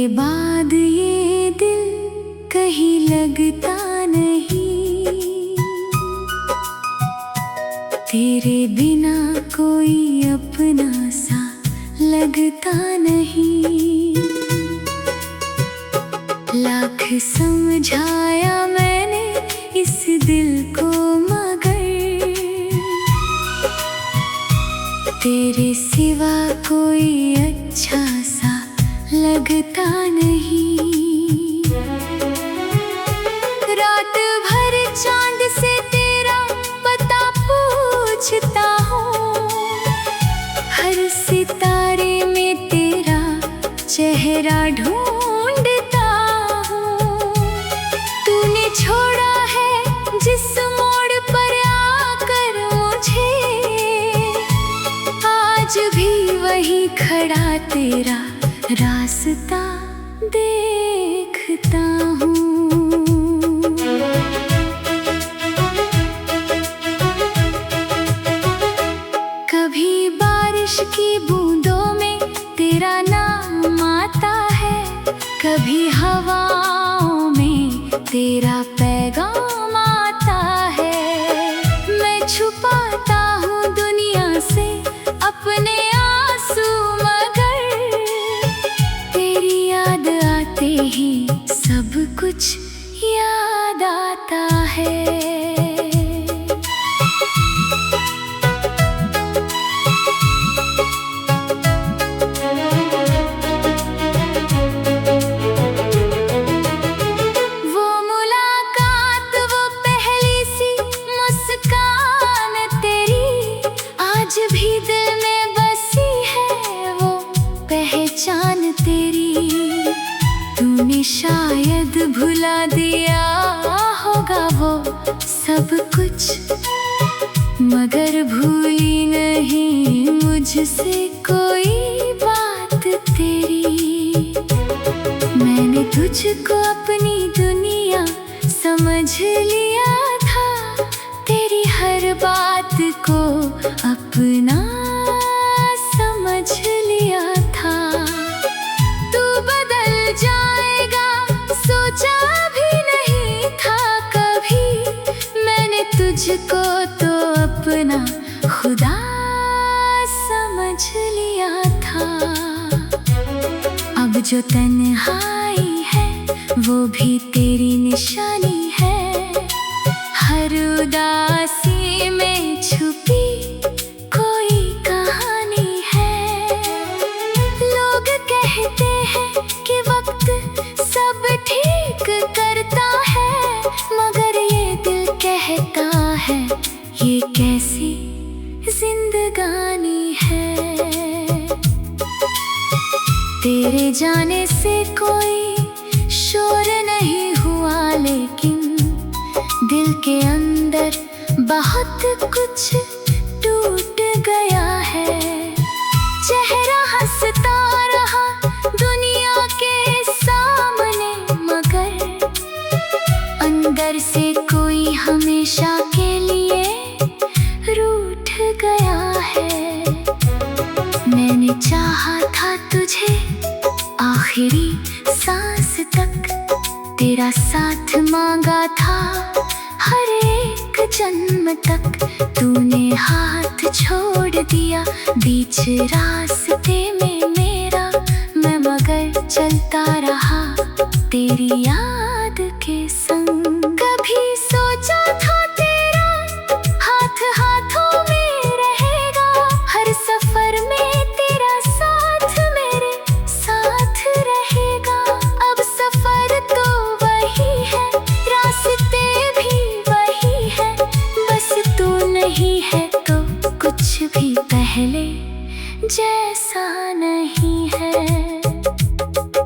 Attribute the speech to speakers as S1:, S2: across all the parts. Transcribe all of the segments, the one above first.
S1: बाद ये दिल कहीं लगता नहीं, तेरे बिना कोई अपना सा लगता नहीं। लाख समझाया मैंने इस दिल को मगर तेरे सिवा कोई अच्छा सा लगता नहीं। रात भर चांद से तेरा पता पूछता हूँ, हर सितारे में तेरा चेहरा ढूंढता हूँ। तूने छोड़ा है जिस मोड़ पर आकर मुझे, आज भी वही खड़ा तेरा रास्ता देखता हूँ। कभी बारिश की बूंदों में तेरा नाम आता है, कभी हवाओं में तेरा पैगाम आता है। मैं छुपाता हूँ दुनिया से अपने आंसू, मगर तेरी याद आते ही सब कुछ याद आता है। वो मुलाकात, वो पहली सी मुस्कान तेरी, आज भी दिल में बसी है वो पहचान तेरी। तूने शायद भुला दिया होगा वो सब कुछ, मगर भूली नहीं मुझसे कोई बात तेरी। मैंने तुझको अपनी दुनिया समझ लिया था, तेरी हर बात को अपना समझ लिया था। तू बदल जाएगा सोचा भी नहीं था कभी, मैंने तुझको तो अपना खुदा समझ लिया था। अब जो तन्हाई है वो भी तेरी निशानी है, हर उदासी में छुपी कोई कहानी है। लोग कहते हैं कि वक्त सब ठीक करता है, मगर ये दिल कहता है ये कैसी जिंदगानी है। तेरे जाने से कोई शोर नहीं हुआ, लेकिन दिल के अंदर बहुत कुछ टूट गया है। चेहरा हंसता रहा दुनिया के सामने, मगर अंदर से कोई हमेशा के लिए रूठ गया है। मैंने चाहा था तुझे आखिरी सांस तक, तेरा साथ मांगा था हर एक जन्म तक। तूने हाथ छोड़ दिया बीच रास्ते में मेरा, मैं मगर चलता रहा तेरी याद के संग। कभी सोचा था तेरा हाथ हाथों में रहेगा, हर सफर में तेरा साथ मेरे साथ रहेगा। अब सफर तो वही है, रास्ते भी वही है, बस तू नहीं है तो कुछ भी पहले जैसा नहीं है।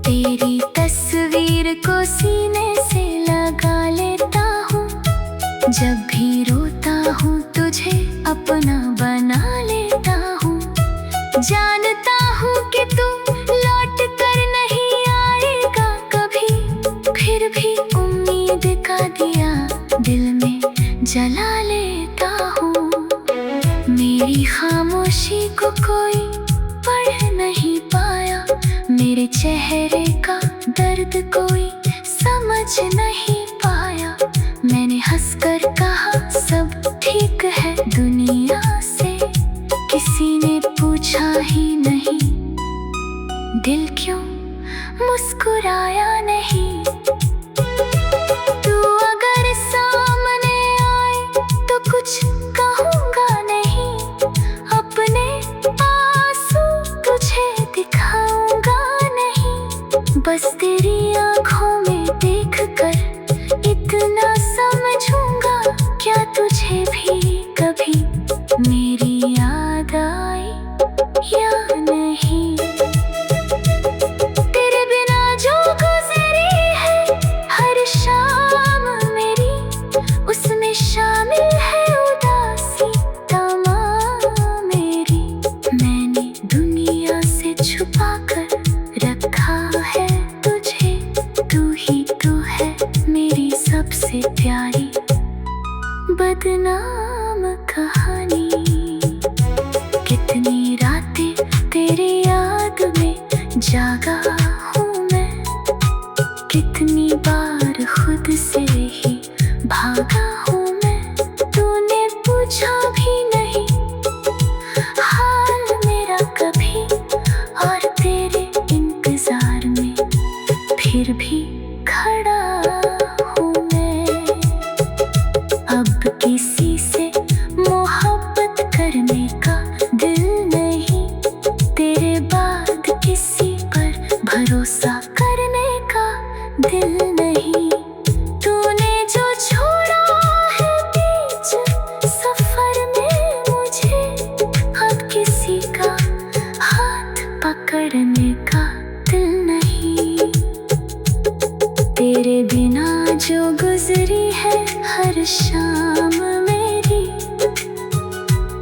S1: तेरी तस्वीर को सीने से लगा लेता हूँ, जब भी रोता हूँ तुझे अपना बना लेता हूँ। जानता हूँ कि तू लौट कर नहीं आएगा कभी, फिर भी उम्मीद का दिया दिल में जला लेता हूँ। मेरी खामोशी को कोई पढ़ नहीं पाया, मेरे चेहरे का दर्द कोई समझ नहीं पाया। मैंने हंसकर कहा सब ठीक है। दुनिया से किसी ने पूछा ही नहीं, दिल क्यों मुस्कुराया नहीं। तू अगर सामने आए तो कुछ कहूँगा नहीं, अपने आंसू तुझे दिखाऊंगा नहीं। बस तेरी आँखों में देखकर इतना समझूंगा, क्या तुझे भी कभी मेरी याद आई या नहीं। तेरे बिना जो गुजरी है हर शाम मेरी, उसमें शामिल है उदासी तमाम मेरी। मैंने दुनिया से छुपा कर रखा है तुझे, तू ही तो है मेरी सबसे प्यारी बदनाम कहानी। कितनी रातें तेरी याद में जागा हूँ मैं, कितनी बार खुद से ही भागा हूँ मैं। तूने पूछा भी नहीं हाल मेरा कभी, और तेरे इंतजार में फिर भी खड़ा हूँ मैं। अब किसी से मोहब्बत करने का दिल नहीं, तेरे बाद किसी पर भरोसा करने का दिल नहीं। तूने जो छोड़ा है बीच सफर में मुझे, अब किसी का हाथ पकड़ने का दिल नहीं। तेरे बिना जो गुजरी है हर शाम मेरी,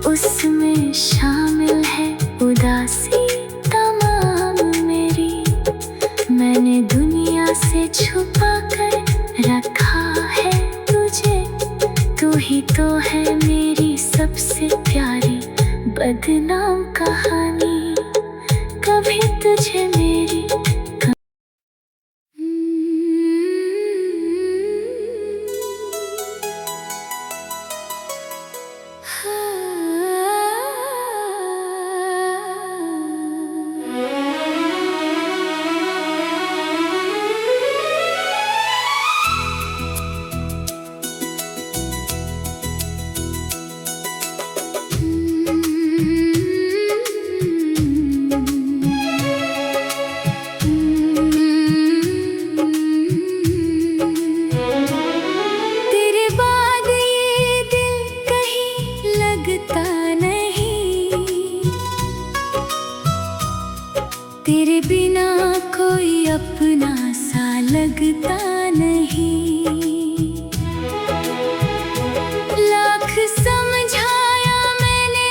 S1: उसमें शामिल है उदासी तमाम मेरी। मैंने दुनिया से छुपा कर रखा है तुझे, तू ही तो है मेरी सबसे प्यारी बदनाम कहानी। कभी तुझे मेरी तेरे बिना कोई अपना सा लगता नहीं। लाख समझाया मैंने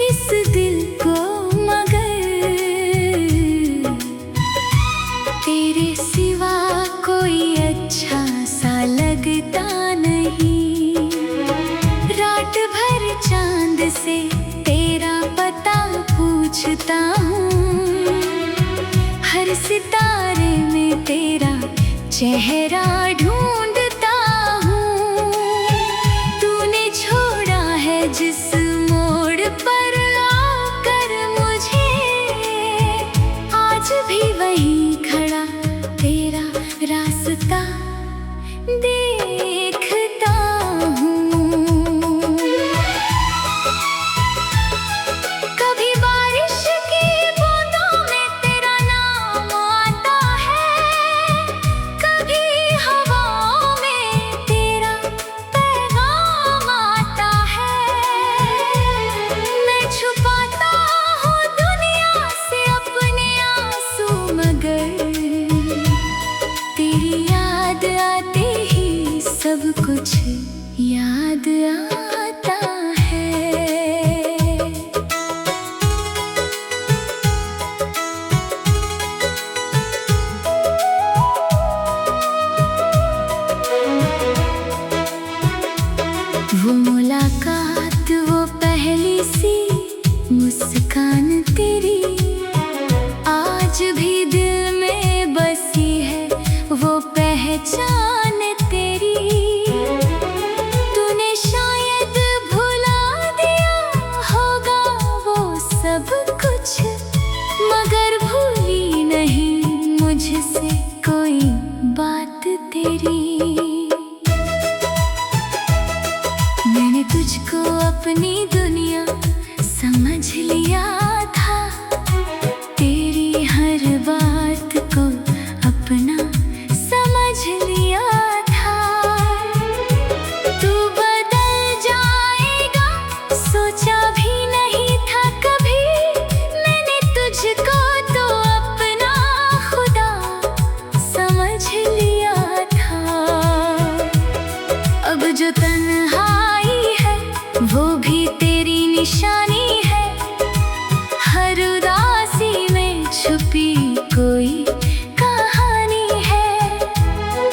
S1: इस दिल को, मगर तेरे सिवा कोई अच्छा सा लगता नहीं। रात भर चांद से तेरा पता पूछता हूँ, हर सितारे में तेरा चेहरा ढूंढता हूँ। तूने छोड़ा है जिस मोड़ पर आकर मुझे, आज भी वहीं खड़ा तेरा रास्ता देखता हूँ। कभी बारिश की बूंदों में तेरा नाम आता है, कभी हवाओं में तेरा पैगाम आता है। मैं छुपाता हूँ दुनिया से अपने आंसू, मगर तेरी याद आते ही सब कुछ याद आता है। वो मुलाकात, वो पहली सी मुस्कान तेरी, आज भी दिल में पहचान तेरी। तूने शायद भुला दिया होगा वो सब कुछ, मगर भूली नहीं मुझसे कोई बात तेरी। मैंने तुझको अपनी दुनिया समझ लिया था, तेरी हर बात को अपना समझ लिया था। तू बदल जाएगा सोचा भी नहीं था कभी, मैंने तुझको तो अपना खुदा समझ लिया था। अब जो तन्हाई है वो भी तेरी निशानी है, हर उदासी में छुपी कोई कहानी है।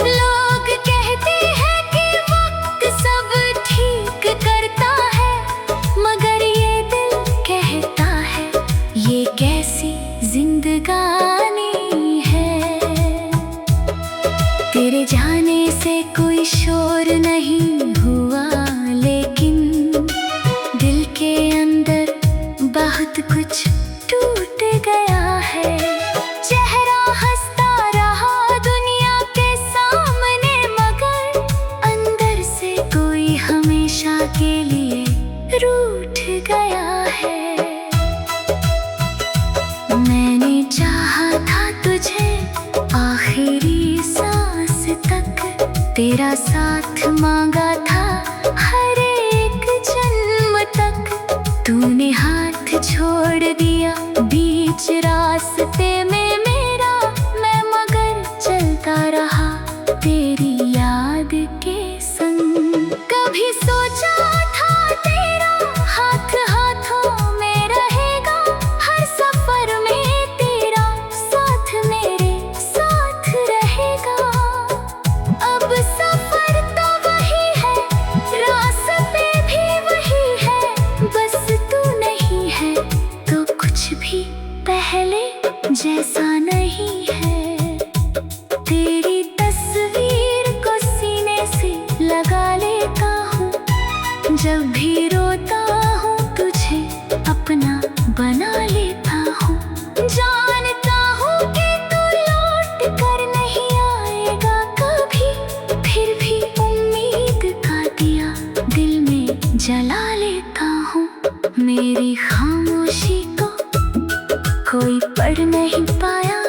S1: लोग कहते हैं कि वक्त सब ठीक करता है, मगर ये दिल कहता है ये कैसी जिंदगानी है। तेरे जाने से कोई शोर नहीं हुआ, लेकिन दिल के अंदर बहुत कुछ टूट गया है। चेहरा हंसता रहा दुनिया के सामने, मगर अंदर से कोई हमेशा के लिए रूठ गया है। मैंने चाहा था तुझे आखिरी सांस तक, तेरा साथ मांगा था हर एक जन्म तक। तूने हाथ छोड़ दिया बीच रास्ते में मेरा, मैं मगर चलता रहा तेरी याद के संग। कभी सोचा था तेरा हाथ हाथों में रहेगा, हर सफर में तेरा साथ मेरे साथ रहेगा। अब सफर तो वही है, रास्ते भी वही है, बस तू नहीं है तो कुछ भी पहले जैसा नहीं है। तेरी तस्वीर को सीने से लगा लेता हूँ, जब भी रोता हूँ तुझे अपना बना लेता हूँ। जानता हूँ कि तू लौट कर नहीं आएगा कभी, फिर भी उम्मीद का दिया दिल में जला लेता हूँ। मेरी खामोशी को कोई पढ़ नहीं पाया,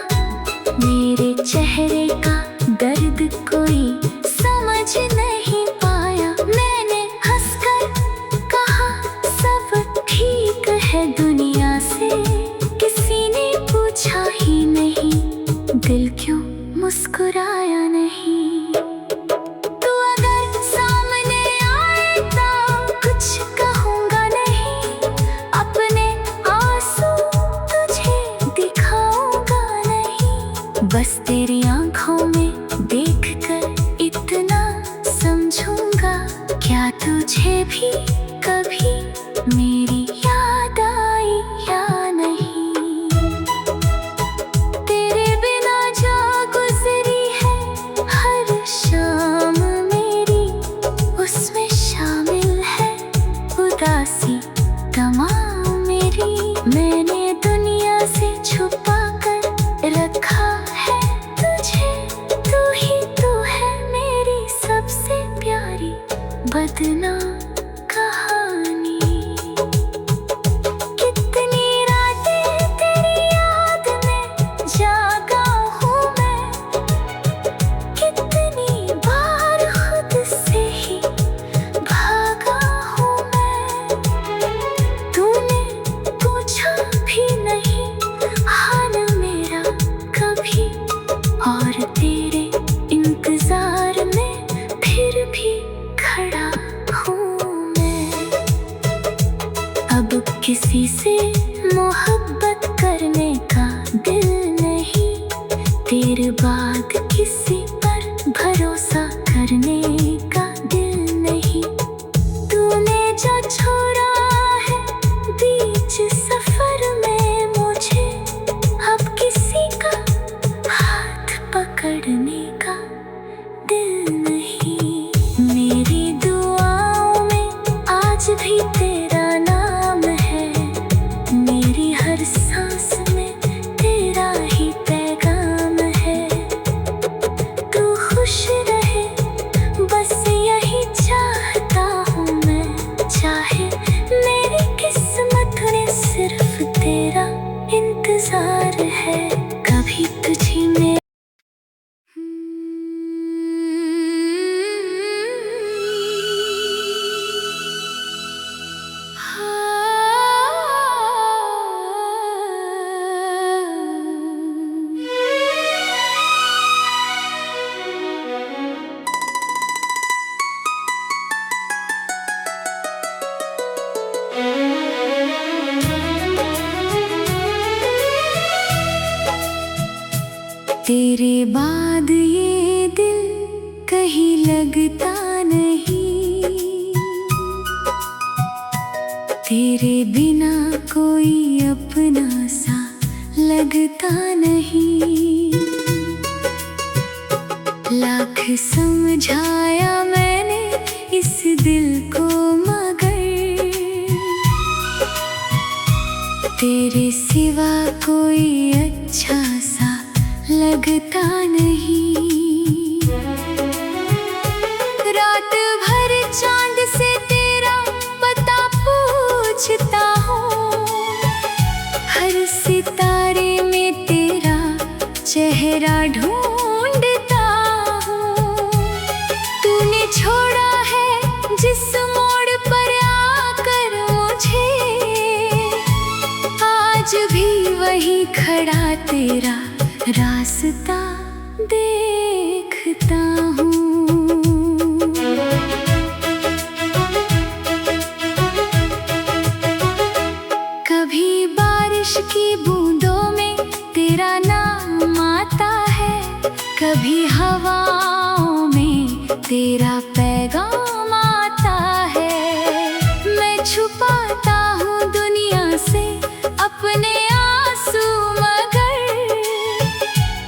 S1: मेरे चेहरे का दर्द कोई समझ नहीं पाया। मैंने हंसकर कहा सब ठीक है दुनिया से, किसी ने पूछा ही नहीं दिल क्यों मुस्कुराया नहीं। तू अगर सामने आए तो कुछ कहूँगा नहीं, अपने आंसू तुझे दिखाऊंगा नहीं। बस तेरी आंखों में देखकर इतना समझूंगा, क्या तुझे भी कभी मेरी याद आई या नहीं। तेरे बिना जो गुजरी है हर शाम मेरी, उसमें शामिल है उदासी तमाम मेरी। मैंने दुनिया से छुपा कर रखा है तुझे, तू ही तू है मेरी सबसे प्यारी बदनाम कहानी। कितनी रातें तेरी याद में जागा हूँ मैं, कितनी बार खुद से ही भागा हूँ मैं। तूने पूछा भी नहीं हाल मेरा कभी, और तेरे इंतजार में फिर भी खड़ा हूँ मैं। अब किसी से मोहब्बत करने का दिल नहीं, तेरे बाद किसी पर भरोसा करने का दिल नहीं। तूने जो छोड़ा है बीच सफर में मुझे, अब किसी का हाथ पकड़ने का बाद ये दिल कहीं लगता नहीं, तेरे बिना कोई अपना सा लगता नहीं। लाख समझाया मैंने इस दिल को मगर तेरे सिवा कोई अच्छा सा लगता नहीं। रात भर चांद से तेरा पता पूछता हूँ, हर सितारे में तेरा चेहरा ढूंढता हूँ। तूने छोड़ा है जिस मोड़ पर आकर मुझे, आज भी वही खड़ा तेरा रास्ता देखता हूँ। कभी बारिश की बूंदों में तेरा नाम आता है, कभी हवाओं में तेरा पैगाम आता है। मैं छुपाता हूँ दुनिया से अपने आंसू, मगर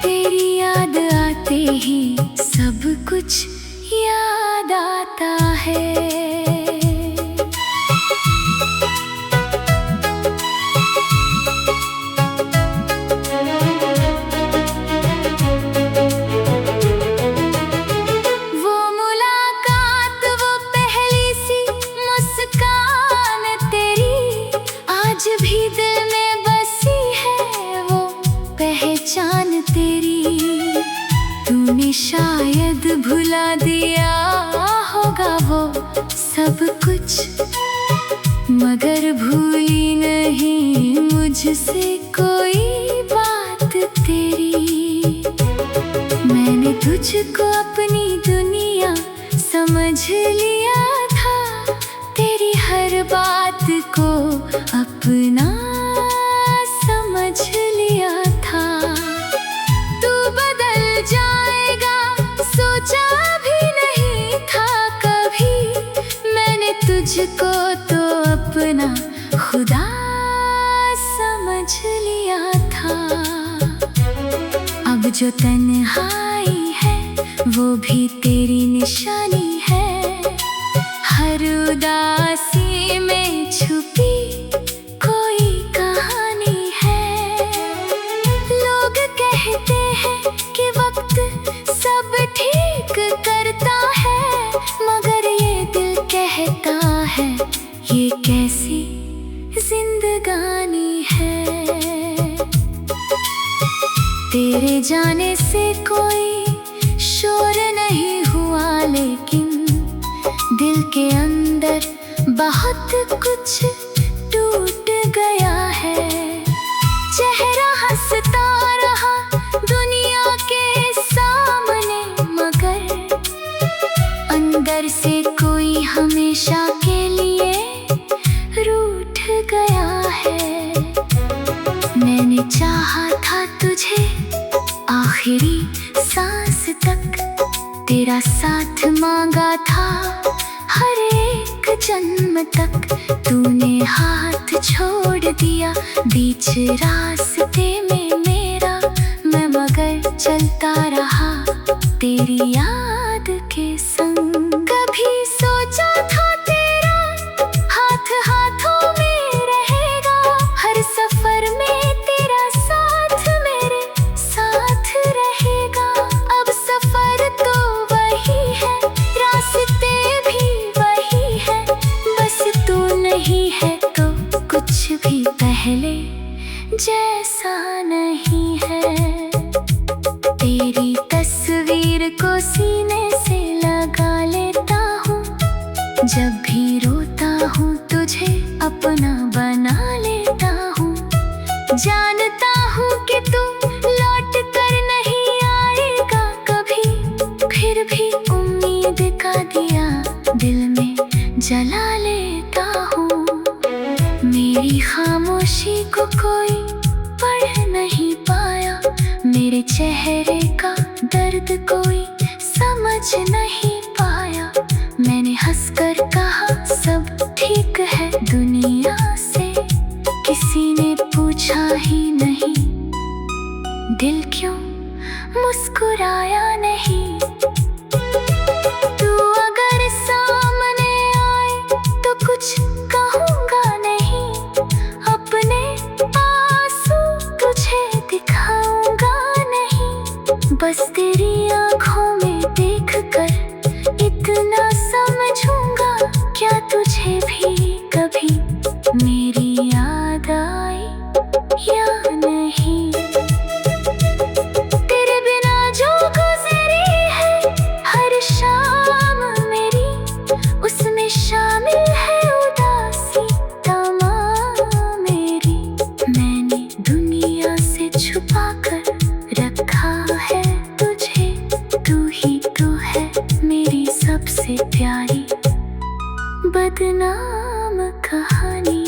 S1: तेरी याद आते ही सब कुछ याद आता है। वो मुलाकात, वो पहली सी मुस्कान तेरी, आज भी दिल में बसी है वो पहचान तेरी। तूने शायद भुला दिया होगा वो सब कुछ, मगर भूली नहीं मुझसे कोई बात तेरी। मैंने तुझको अपनी दुनिया समझ लिया था, तेरी हर बात को अपना समझ लिया था। तू बदल जाएगा सोचा भी नहीं था कभी, मैंने तुझको तो अपना खुदा समझ लिया था। अब जो तन्हाई है वो भी तेरी निशानी है, हर उदासी में छुपी कोई कहानी है। लोग कहते हैं कि वक्त सब ठीक करता है, मगर ये दिल कहता है ये कैसी जिंदगानी है। तेरे जाने से कोई शोर नहीं हुआ, लेकिन दिल के अंदर बहुत कुछ टूट गया है। चेहरा हंसता रहा दुनिया के सामने, मगर अंदर से कोई हमेशा के लिए रूठ गया है। मैंने चाहा था तुझे आखिरी सांस तक, तेरा साथ मांगा था हर एक जन्म तक। तूने हाथ छोड़ दिया बीच रास्ते में मेरा, मैं मगर चलता रहा तेरी याद के संग। कभी सोचा था तेरा हाथ हाथों में रहेगा, हर सफर में तेरा साथ मेरे साथ रहेगा। अब सफर तो वही है, रास्ते भी वही है, बस तू नहीं है तो कुछ भी पहले जैसा नहीं है। तेरी तस्वीर को सीने से लगा लेता हूँ, जब भी रोता हूँ तुझे अपना बना लेता हूँ। जानता हूँ कि तू लौट कर नहीं आएगा कभी, फिर भी उम्मीद का दिया दिल में जला लेता हूँ। मेरी खामोशी को कोई पढ़ नहीं पाया, मेरे चेहरे का कुछ नहीं पाया। मैंने हंसकर कहा सब ठीक है। दुनिया से किसी ने पूछा ही नहीं, दिल क्यों मुस्कुराया नहीं। तू अगर सामने आए तो कुछ कहूँगा नहीं, अपने आंसू तुझे दिखाऊंगा नहीं। बस तेरी आँखों में देखकर इतना समझूंगा, क्या तुझे भी कभी मेरी याद आई या नहीं। तेरे बिना जो गुजरी है हर शाम मेरी, उसमें शामिल है उदासी तमाम मेरी। मैंने दुनिया से छुपा कर रखा है तुझे, तू ही तो है मेरी सबसे प्यारी बदनाम कहानी।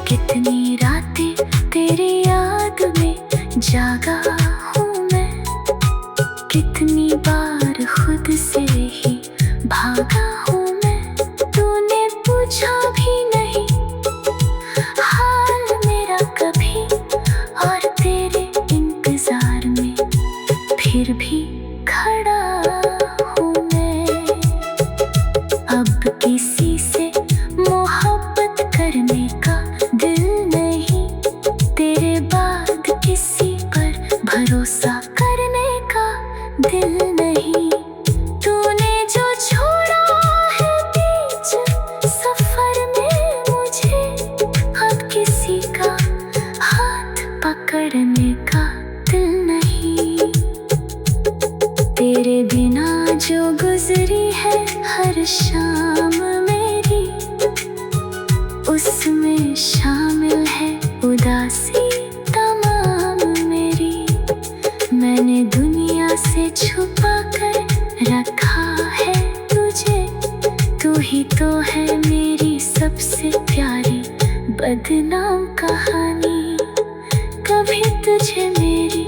S1: कितनी रातें तेरी याद में जागा हूँ मैं, कितनी बार खुद से ही भागा हूँ मैं। तूने पूछा भी नहीं हाल मेरा कभी, और तेरे इंतजार में फिर भी खड़ा हूँ मैं। अब किसी से मोहब्बत करने का दिल नहीं, तेरे बाद किसी पर भरोसा करने का दिल नहीं। तूने जो छोड़ा है बीच सफर में मुझे, अब किसी का हाथ पकड़ने का दिल नहीं। तेरे बिना जो गुजरी है हर शाम मेरी, उसमें शामिल है उदासी तमाम मेरी। मैंने दुनिया से छुपा कर रखा है तुझे, तू ही तो है मेरी सबसे प्यारी बदनाम कहानी। कभी तुझे मेरी